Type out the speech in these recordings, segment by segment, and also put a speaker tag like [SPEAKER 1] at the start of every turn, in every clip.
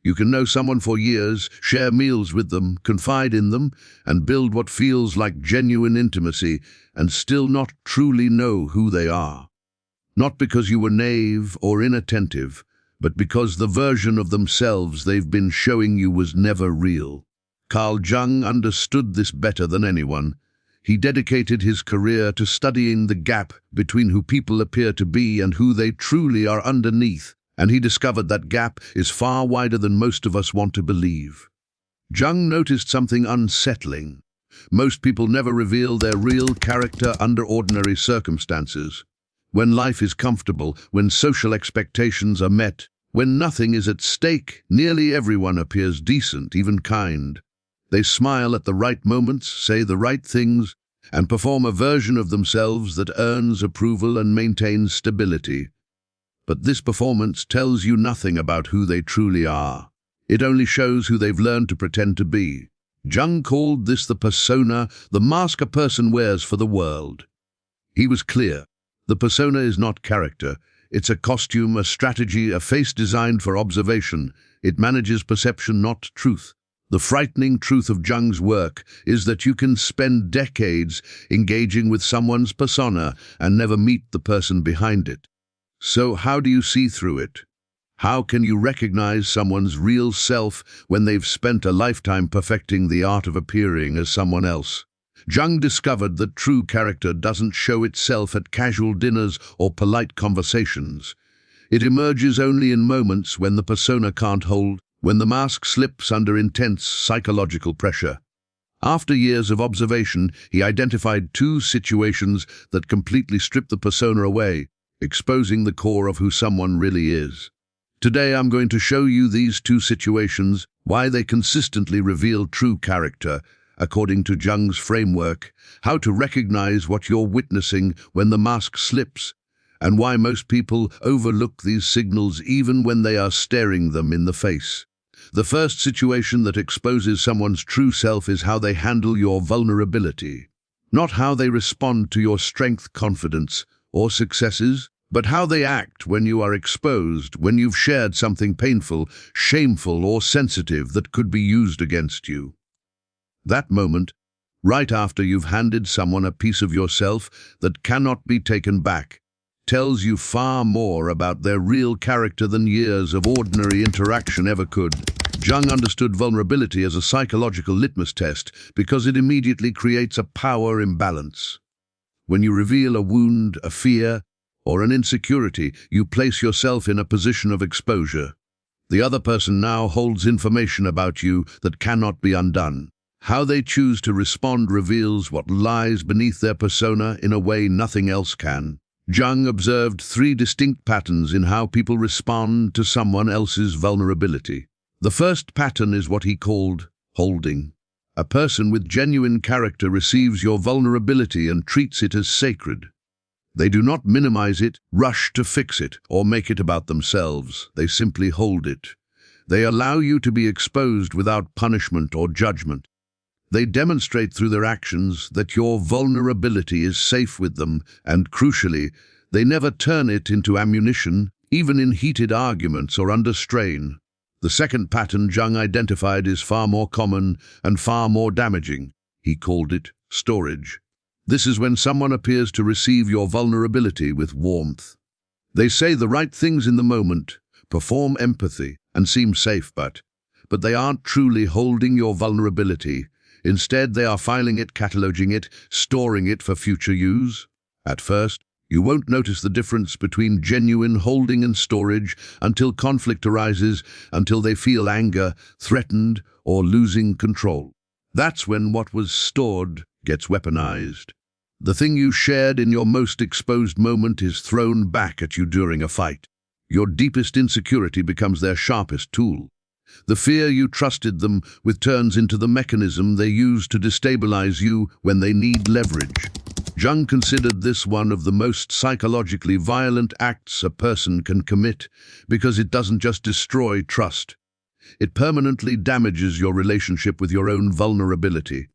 [SPEAKER 1] You can know someone for years, share meals with them, confide in them, and build what feels like genuine intimacy, and still not truly know who they are. Not because you were naive or inattentive, but because the version of themselves they've been showing you was never real. Carl Jung understood this better than anyone. He dedicated his career to studying the gap between who people appear to be and who they truly are underneath, and he discovered that gap is far wider than most of us want to believe. Jung noticed something unsettling. Most people never reveal their real character under ordinary circumstances. When life is comfortable, when social expectations are met, when nothing is at stake, nearly everyone appears decent, even kind. They smile at the right moments, say the right things, and perform a version of themselves that earns approval and maintains stability. But this performance tells you nothing about who they truly are. It only shows who they've learned to pretend to be. Jung called this the persona, the mask a person wears for the world. He was clear. The persona is not character. It's a costume, a strategy, a face designed for observation. It manages perception, not truth. The frightening truth of Jung's work is that you can spend decades engaging with someone's persona and never meet the person behind it. So how do you see through it? How can you recognize someone's real self when they've spent a lifetime perfecting the art of appearing as someone else? Jung discovered that true character doesn't show itself at casual dinners or polite conversations. It emerges only in moments when the persona can't hold, when the mask slips under intense psychological pressure. After years of observation, he identified 2 situations that completely strip the persona away, exposing the core of who someone really is. Today I'm going to show you these 2 situations, why they consistently reveal true character, according to Jung's framework, how to recognize what you're witnessing when the mask slips, and why most people overlook these signals even when they are staring them in the face. The first situation that exposes someone's true self is how they handle your vulnerability. Not how they respond to your strength, confidence, or successes, but how they act when you are exposed, when you've shared something painful, shameful, or sensitive that could be used against you. That moment, right after you've handed someone a piece of yourself that cannot be taken back, tells you far more about their real character than years of ordinary interaction ever could. Jung understood vulnerability as a psychological litmus test because it immediately creates a power imbalance. When you reveal a wound, a fear, or an insecurity, you place yourself in a position of exposure. The other person now holds information about you that cannot be undone. How they choose to respond reveals what lies beneath their persona in a way nothing else can. Jung observed 3 distinct patterns in how people respond to someone else's vulnerability. The first pattern is what he called holding. A person with genuine character receives your vulnerability and treats it as sacred. They do not minimize it, rush to fix it, or make it about themselves. They simply hold it. They allow you to be exposed without punishment or judgment. They demonstrate through their actions that your vulnerability is safe with them, and crucially, they never turn it into ammunition, even in heated arguments or under strain. The second pattern Jung identified is far more common and far more damaging. He called it storage. This is when someone appears to receive your vulnerability with warmth. They say the right things in the moment, perform empathy, and seem safe, but they aren't truly holding your vulnerability. Instead, they are filing it, cataloging it, storing it for future use. At first, you won't notice the difference between genuine holding and storage until conflict arises, until they feel anger, threatened, or losing control. That's when what was stored gets weaponized. The thing you shared in your most exposed moment is thrown back at you during a fight. Your deepest insecurity becomes their sharpest tool. The fear you trusted them with turns into the mechanism they use to destabilize you when they need leverage. Jung considered this one of the most psychologically violent acts a person can commit because it doesn't just destroy trust. It permanently damages your relationship with your own vulnerability.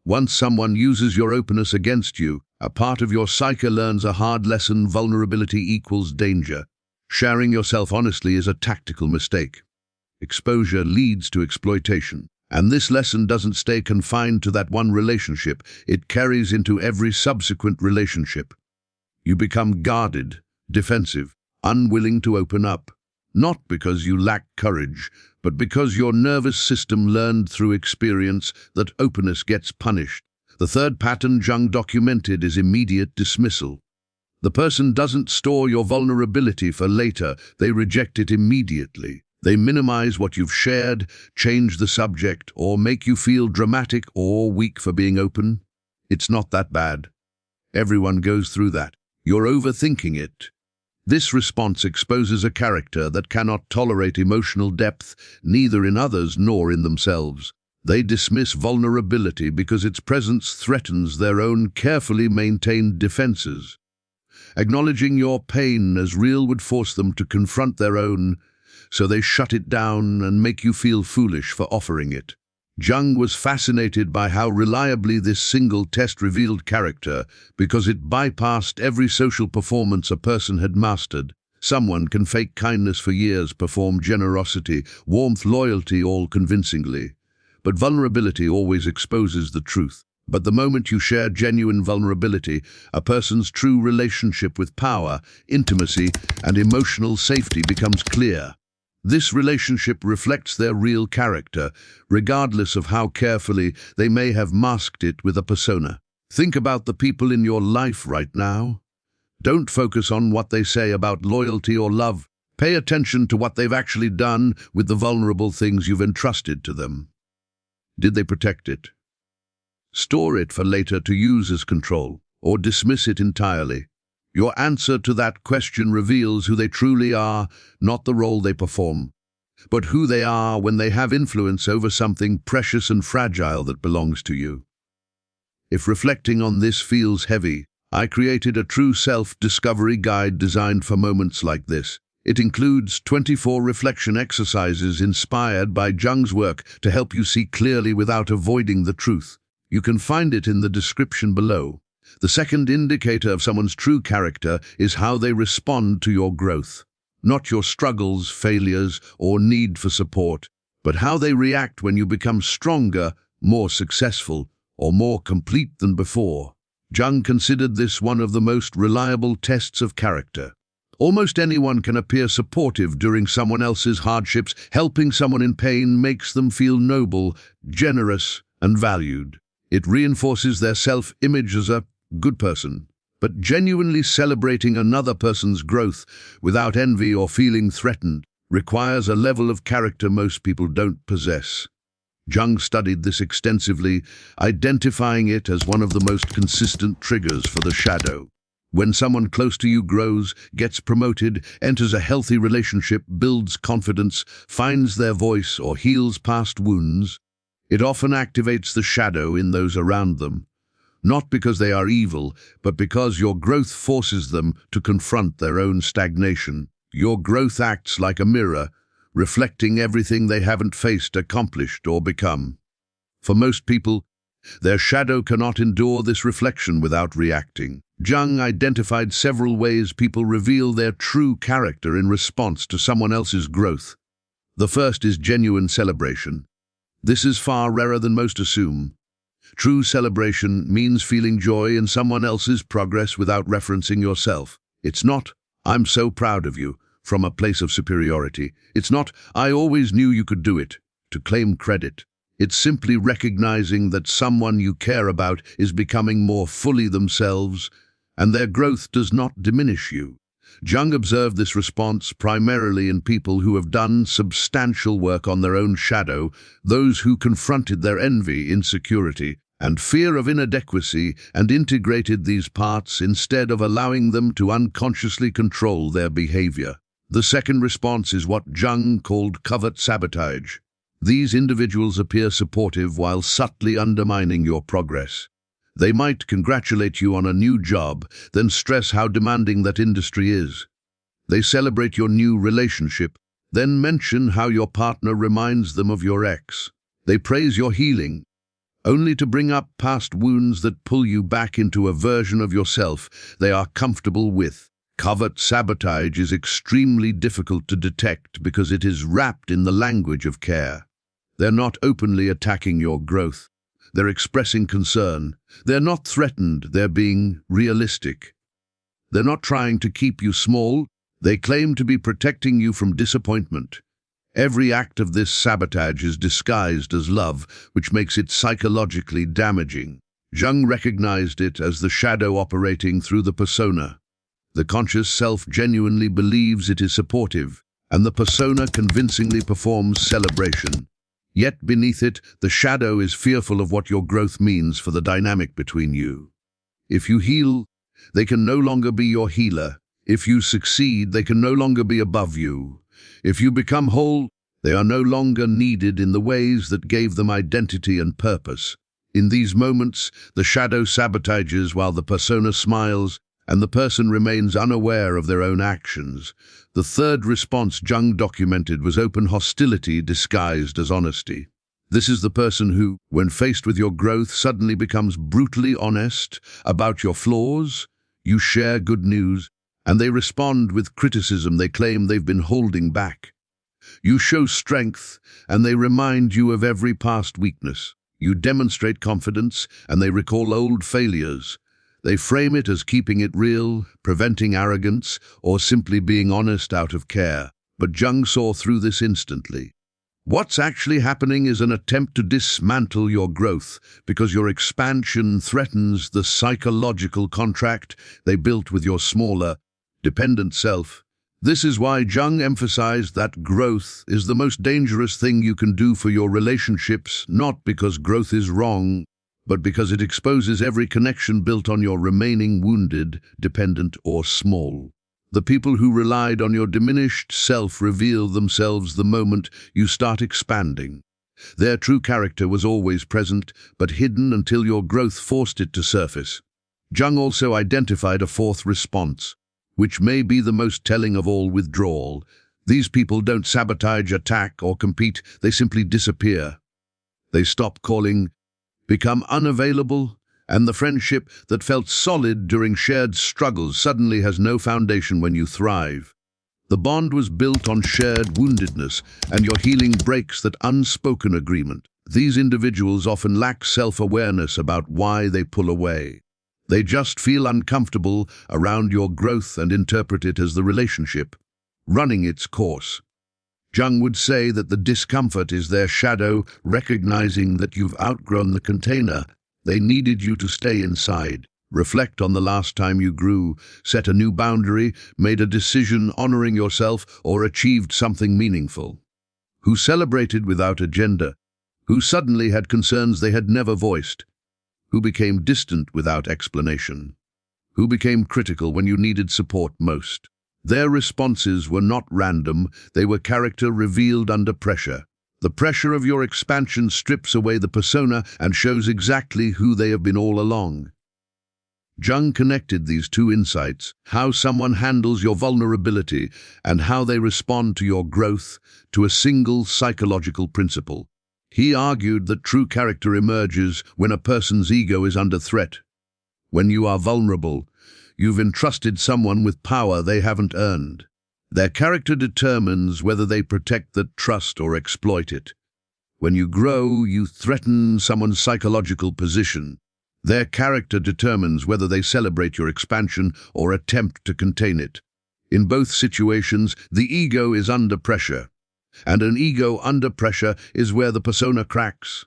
[SPEAKER 1] Once someone uses your openness against you, a part of your psyche learns a hard lesson: vulnerability equals danger. Sharing yourself honestly is a tactical mistake. Exposure leads to exploitation. And this lesson doesn't stay confined to that one relationship. It carries into every subsequent relationship. You become guarded, defensive, unwilling to open up. Not because you lack courage, but because your nervous system learned through experience that openness gets punished. The third pattern Jung documented is immediate dismissal. The person doesn't store your vulnerability for later, they reject it immediately. They minimize what you've shared, change the subject, or make you feel dramatic or weak for being open. It's not that bad. Everyone goes through that. You're overthinking it. This response exposes a character that cannot tolerate emotional depth, neither in others nor in themselves. They dismiss vulnerability because its presence threatens their own carefully maintained defenses. Acknowledging your pain as real would force them to confront their own, so they shut it down and make you feel foolish for offering it. Jung was fascinated by how reliably this single test revealed character because it bypassed every social performance a person had mastered. Someone can fake kindness for years, perform generosity, warmth, loyalty, all convincingly. But vulnerability always exposes the truth. But the moment you share genuine vulnerability, a person's true relationship with power, intimacy, and emotional safety becomes clear. This relationship reflects their real character, regardless of how carefully they may have masked it with a persona. Think about the people in your life right now. Don't focus on what they say about loyalty or love. Pay attention to what they've actually done with the vulnerable things you've entrusted to them. Did they protect it? Store it for later to use as control, or dismiss it entirely? Your answer to that question reveals who they truly are, not the role they perform, but who they are when they have influence over something precious and fragile that belongs to you. If reflecting on this feels heavy, I created a true self-discovery guide designed for moments like this. It includes 24 reflection exercises inspired by Jung's work to help you see clearly without avoiding the truth. You can find it in the description below. The second indicator of someone's true character is how they respond to your growth. Not your struggles, failures, or need for support, but how they react when you become stronger, more successful, or more complete than before. Jung considered this one of the most reliable tests of character. Almost anyone can appear supportive during someone else's hardships. Helping someone in pain makes them feel noble, generous, and valued. It reinforces their self-image as a good person. But genuinely celebrating another person's growth without envy or feeling threatened requires a level of character most people don't possess. Jung studied this extensively, identifying it as one of the most consistent triggers for the shadow. When someone close to you grows, gets promoted, enters a healthy relationship, builds confidence, finds their voice, or heals past wounds, it often activates the shadow in those around them. Not because they are evil, but because your growth forces them to confront their own stagnation. Your growth acts like a mirror, reflecting everything they haven't faced, accomplished, or become. For most people, their shadow cannot endure this reflection without reacting. Jung identified several ways people reveal their true character in response to someone else's growth. The first is genuine celebration. This is far rarer than most assume. True celebration means feeling joy in someone else's progress without referencing yourself. It's not, "I'm so proud of you," from a place of superiority. It's not, "I always knew you could do it," to claim credit. It's simply recognizing that someone you care about is becoming more fully themselves, and their growth does not diminish you. Jung observed this response primarily in people who have done substantial work on their own shadow, those who confronted their envy, insecurity, and fear of inadequacy and integrated these parts instead of allowing them to unconsciously control their behavior. The second response is what Jung called covert sabotage. These individuals appear supportive while subtly undermining your progress. They might congratulate you on a new job, then stress how demanding that industry is. They celebrate your new relationship, then mention how your partner reminds them of your ex. They praise your healing, only to bring up past wounds that pull you back into a version of yourself they are comfortable with. Covert sabotage is extremely difficult to detect because it is wrapped in the language of care. They're not openly attacking your growth. They're expressing concern. They're not threatened. They're being realistic. They're not trying to keep you small. They claim to be protecting you from disappointment. Every act of this sabotage is disguised as love, which makes it psychologically damaging. Jung recognized it as the shadow operating through the persona. The conscious self genuinely believes it is supportive, and the persona convincingly performs celebration. Yet beneath it, the shadow is fearful of what your growth means for the dynamic between you. If you heal, they can no longer be your healer. If you succeed, they can no longer be above you. If you become whole, they are no longer needed in the ways that gave them identity and purpose. In these moments, the shadow sabotages while the persona smiles, and the person remains unaware of their own actions. The third response Jung documented was open hostility disguised as honesty. This is the person who, when faced with your growth, suddenly becomes brutally honest about your flaws. You share good news, and they respond with criticism they claim they've been holding back. You show strength, and they remind you of every past weakness. You demonstrate confidence, and they recall old failures. They frame it as keeping it real, preventing arrogance, or simply being honest out of care. But Jung saw through this instantly. What's actually happening is an attempt to dismantle your growth, because your expansion threatens the psychological contract they built with your smaller, dependent self. This is why Jung emphasized that growth is the most dangerous thing you can do for your relationships, not because growth is wrong, but because it exposes every connection built on your remaining wounded, dependent, or small. The people who relied on your diminished self reveal themselves the moment you start expanding. Their true character was always present, but hidden until your growth forced it to surface. Jung also identified a fourth response, which may be the most telling of all: withdrawal. These people don't sabotage, attack, or compete. They simply disappear. They stop calling, become unavailable, and the friendship that felt solid during shared struggles suddenly has no foundation when you thrive. The bond was built on shared woundedness, and your healing breaks that unspoken agreement. These individuals often lack self-awareness about why they pull away. They just feel uncomfortable around your growth and interpret it as the relationship running its course. Jung would say that the discomfort is their shadow recognizing that you've outgrown the container. They needed you to stay inside. Reflect on the last time you grew, set a new boundary, made a decision honoring yourself, or achieved something meaningful. Who celebrated without agenda? Who suddenly had concerns they had never voiced? Who became distant without explanation? Who became critical when you needed support most? Their responses were not random, they were character revealed under pressure. The pressure of your expansion strips away the persona and shows exactly who they have been all along. Jung connected these two insights, how someone handles your vulnerability and how they respond to your growth, to a single psychological principle. He argued that true character emerges when a person's ego is under threat. When you are vulnerable, you've entrusted someone with power they haven't earned. Their character determines whether they protect that trust or exploit it. When you grow, you threaten someone's psychological position. Their character determines whether they celebrate your expansion or attempt to contain it. In both situations, the ego is under pressure, and an ego under pressure is where the persona cracks.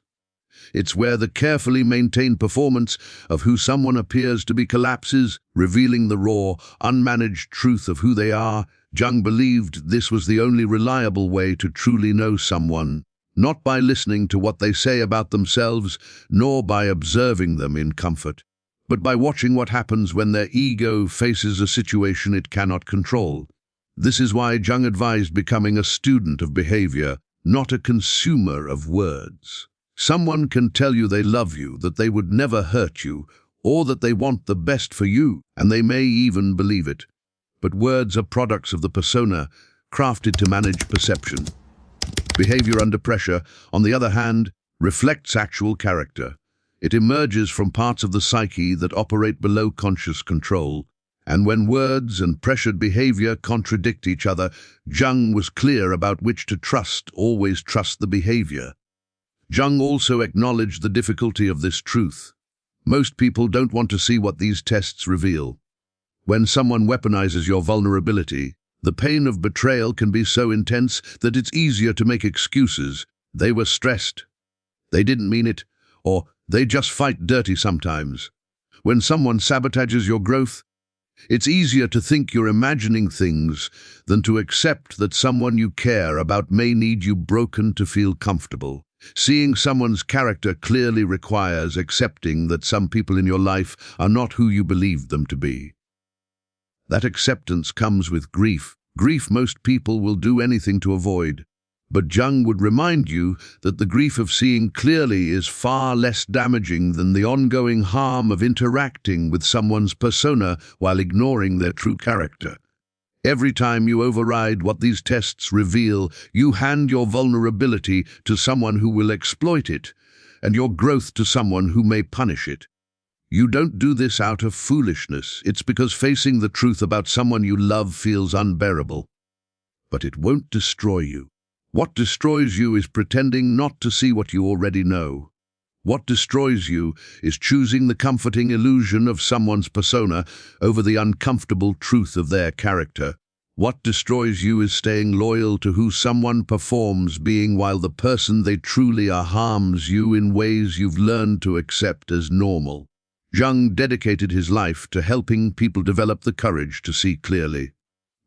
[SPEAKER 1] It's where the carefully maintained performance of who someone appears to be collapses, revealing the raw, unmanaged truth of who they are. Jung believed this was the only reliable way to truly know someone, not by listening to what they say about themselves, nor by observing them in comfort, but by watching what happens when their ego faces a situation it cannot control. This is why Jung advised becoming a student of behavior, not a consumer of words. Someone can tell you they love you, that they would never hurt you, or that they want the best for you, and they may even believe it. But words are products of the persona, crafted to manage perception. Behavior under pressure, on the other hand, reflects actual character. It emerges from parts of the psyche that operate below conscious control, And when words and pressured behavior contradict each other, Jung was clear about which to trust. Always trust the behavior. Jung also acknowledged the difficulty of this truth. Most people don't want to see what these tests reveal. When someone weaponizes your vulnerability, the pain of betrayal can be so intense that it's easier to make excuses. They were stressed. They didn't mean it, or they just fight dirty sometimes. When someone sabotages your growth, it's easier to think you're imagining things than to accept that someone you care about may need you broken to feel comfortable. Seeing someone's character clearly requires accepting that some people in your life are not who you believed them to be. That acceptance comes with grief. Grief most people will do anything to avoid. But Jung would remind you that the grief of seeing clearly is far less damaging than the ongoing harm of interacting with someone's persona while ignoring their true character. Every time you override what these tests reveal, you hand your vulnerability to someone who will exploit it, and your growth to someone who may punish it. You don't do this out of foolishness. It's because facing the truth about someone you love feels unbearable. But it won't destroy you. What destroys you is pretending not to see what you already know. What destroys you is choosing the comforting illusion of someone's persona over the uncomfortable truth of their character. What destroys you is staying loyal to who someone performs being while the person they truly are harms you in ways you've learned to accept as normal. Jung dedicated his life to helping people develop the courage to see clearly.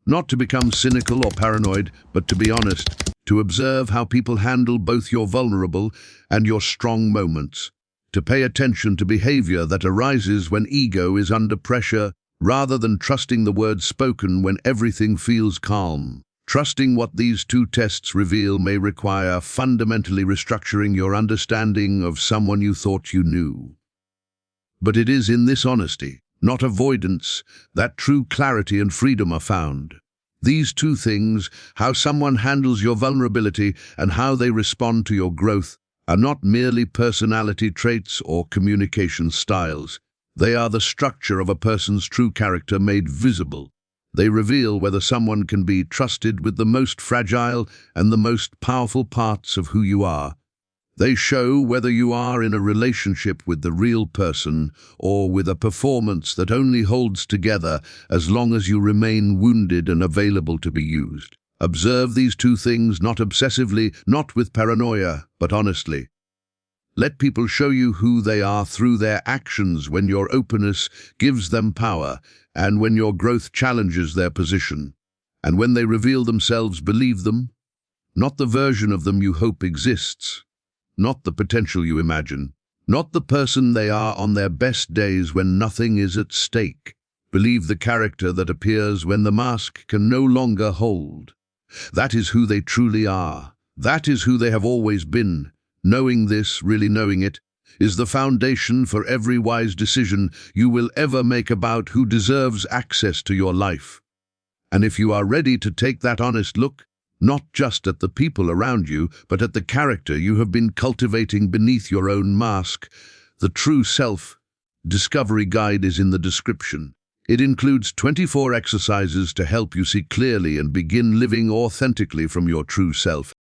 [SPEAKER 1] Not to become cynical or paranoid, but to be honest, to observe how people handle both your vulnerable and your strong moments, to pay attention to behavior that arises when ego is under pressure, rather than trusting the words spoken when everything feels calm. Trusting what these two tests reveal may require fundamentally restructuring your understanding of someone you thought you knew. But it is in this honesty, not avoidance, that true clarity and freedom are found. These two things, how someone handles your vulnerability and how they respond to your growth, are not merely personality traits or communication styles. They are the structure of a person's true character made visible. They reveal whether someone can be trusted with the most fragile and the most powerful parts of who you are. They show whether you are in a relationship with the real person or with a performance that only holds together as long as you remain wounded and available to be used. Observe these two things not obsessively, not with paranoia, but honestly. Let people show you who they are through their actions when your openness gives them power and when your growth challenges their position. And when they reveal themselves, believe them, not the version of them you hope exists. Not the potential you imagine, not the person they are on their best days when nothing is at stake. Believe the character that appears when the mask can no longer hold. That is who they truly are. That is who they have always been. Knowing this, really knowing it, is the foundation for every wise decision you will ever make about who deserves access to your life. And if you are ready to take that honest look, not just at the people around you, but at the character you have been cultivating beneath your own mask, the True Self Discovery Guide is in the description. It includes 24 exercises to help you see clearly and begin living authentically from your true self.